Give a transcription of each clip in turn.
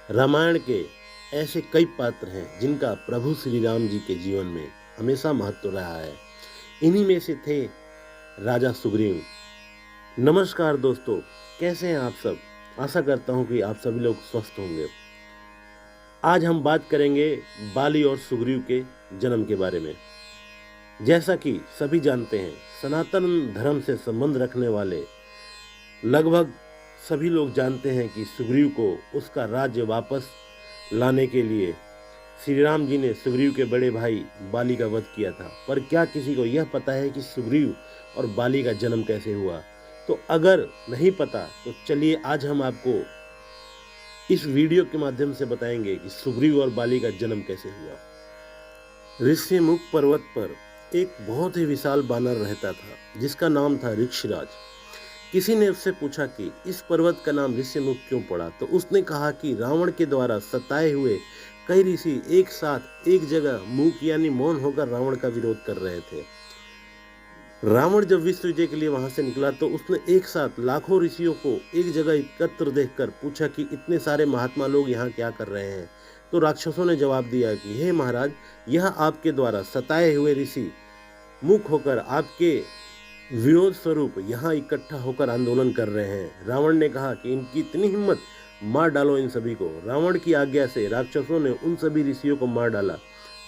रामायण के ऐसे कई पात्र हैं जिनका प्रभु श्री राम जी के जीवन में हमेशा महत्व रहा है। इन्हीं में से थे राजा सुग्रीव। नमस्कार दोस्तों, कैसे हैं आप सब? आशा करता हूं कि आप सभी लोग स्वस्थ होंगे। आज हम बात करेंगे बाली और सुग्रीव के जन्म के बारे में। जैसा कि सभी जानते हैं, सनातन धर्म से संबंध रखने वाले लगभग सभी लोग जानते हैं कि सुग्रीव को उसका राज्य वापस लाने के लिए श्री राम जी ने सुग्रीव के बड़े भाई बाली का वध किया था। पर क्या किसी को यह पता है कि सुग्रीव और बाली का जन्म कैसे हुआ? तो अगर नहीं पता तो चलिए आज हम आपको इस वीडियो के माध्यम से बताएंगे कि सुग्रीव और बाली का जन्म कैसे हुआ। ऋष्यमुख पर्वत पर एक बहुत ही विशाल बानर रहता था जिसका नाम था ऋक्षराज। किसी ने उससे पूछा कि इस पर्वत का नाम ऋष्यमुख क्यों पड़ा? तो उसने कहा कि रावण के द्वारा सताए हुए कई ऋषि एक साथ एक जगह मूक यानी मौन होकर रावण का विरोध कर रहे थे। रावण जब विश्व विजय के लिए वहां से निकला तो उसने एक साथ लाखों ऋषियों को एक जगह एकत्र देखकर पूछा कि इतने सारे महात्मा लोग यहाँ क्या कर रहे हैं? तो राक्षसों ने जवाब दिया कि हे महाराज, यह आपके द्वारा सताए हुए ऋषि मूक होकर आपके विरोध स्वरूप यहाँ इकट्ठा होकर आंदोलन कर रहे हैं। रावण ने कहा कि इनकी इतनी हिम्मत, मार डालो इन सभी को। रावण की आज्ञा से राक्षसों ने उन सभी ऋषियों को मार डाला।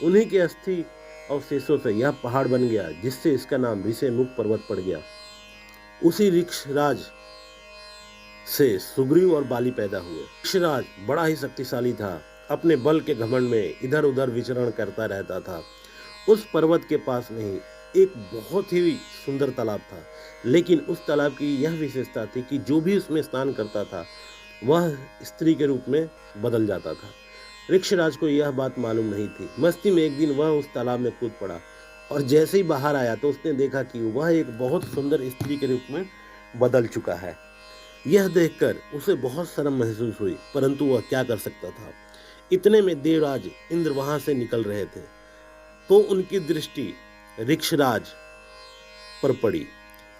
उन्हीं के अस्थि अवशेषों से यह पहाड़ बन गया जिससे इसका नाम ऋष्यमुख पर्वत पड़ गया। उसी ऋक्षराज से सुग्रीव और बाली पैदा हुए। ऋक्षराज बड़ा ही शक्तिशाली था। अपने बल के घमंड में इधर उधर विचरण करता रहता था। उस पर्वत के पास में ही एक बहुत ही सुंदर तालाब था, लेकिन उस तालाब की यह विशेषता थी कि जो भी उसमें स्नान करता था वह स्त्री के रूप में बदल जाता था। ऋक्षराज को यह बात मालूम नहीं थी। मस्ती में एक दिन वह उस तालाब में कूद पड़ा और जैसे ही बाहर आया तो उसने देखा कि वह एक बहुत सुंदर स्त्री के रूप में बदल चुका है। यह देखकर उसे बहुत शर्म महसूस हुई, परंतु वह क्या कर सकता था। इतने में देवराज इंद्र वहां से निकल रहे थे तो उनकी दृष्टि ऋक्षराज पर पड़ी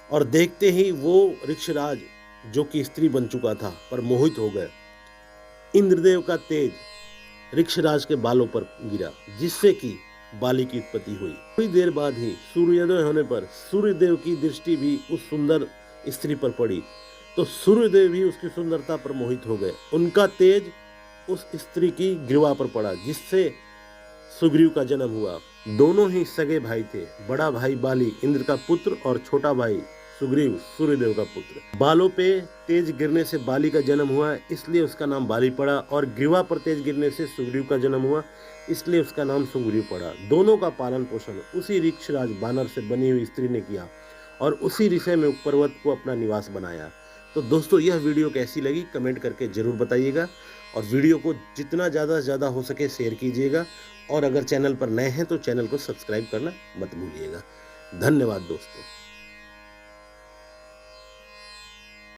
और देखते ही वो ऋक्षराज जो कि स्त्री बन चुका था पर मोहित हो गए। इंद्रदेव का तेज ऋक्षराज के बालों पर गिरा जिससे कि बाली की उत्पत्ति हुई। थोड़ी देर बाद ही सूर्योदय होने पर सूर्यदेव की दृष्टि भी उस सुंदर स्त्री पर पड़ी तो सूर्यदेव भी उसकी सुंदरता पर मोहित हो गए। उनका तेज उस स्त्री की ग्रीवा पर पड़ा जिससे सुग्रीव का जन्म हुआ। दोनों ही सगे भाई थे। बड़ा भाई बाली इंद्र का पुत्र और छोटा भाई सुग्रीव सूर्यदेव का पुत्र। बालों पे तेज गिरने से बाली का जन्म हुआ, इसलिए उसका नाम बाली पड़ा, और ग्रीवा पर तेज गिरने से सुग्रीव का जन्म हुआ, इसलिए उसका नाम सुग्रीव पड़ा। दोनों का पालन पोषण उसी ऋक्षराज बानर से बनी हुई स्त्री ने किया और उसी ऋष्यमुख पर्वत को अपना निवास बनाया। तो दोस्तों, यह वीडियो कैसी लगी कमेंट करके जरूर बताइएगा और वीडियो को जितना ज़्यादा से ज़्यादा हो सके शेयर कीजिएगा और अगर चैनल पर नए हैं तो चैनल को सब्सक्राइब करना मत भूलिएगा। धन्यवाद दोस्तों।